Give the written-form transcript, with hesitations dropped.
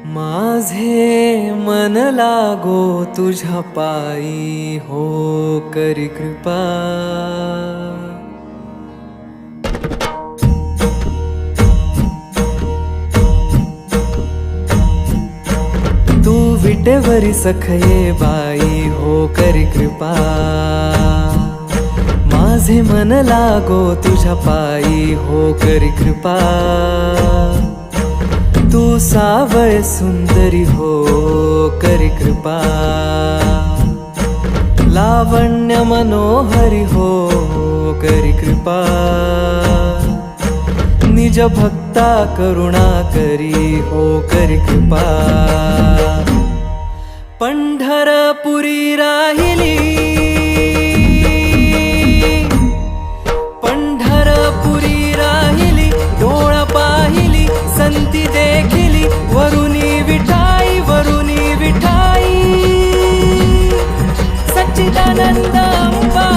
माझे मन लागो तुझ्या पायी, हो करी कृपा. तू विटेवरी सखये बाई, हो करी कृपा. माझे मन लागो तुझ्या पायी, हो करी कृपा. तू सावळ सुंदरी, हो करी कृपा. लावण्य मनोहरी, हो करी कृपा. निज भक्ता करुणा करी, हो करी कृपा. पंढरपुरी राहिली, पंढरपुरी राहिली, डोळ पाहिली संती देखिली, वरुणी विठाई, वरुणी विठाई. सच्चिदानंद अंबा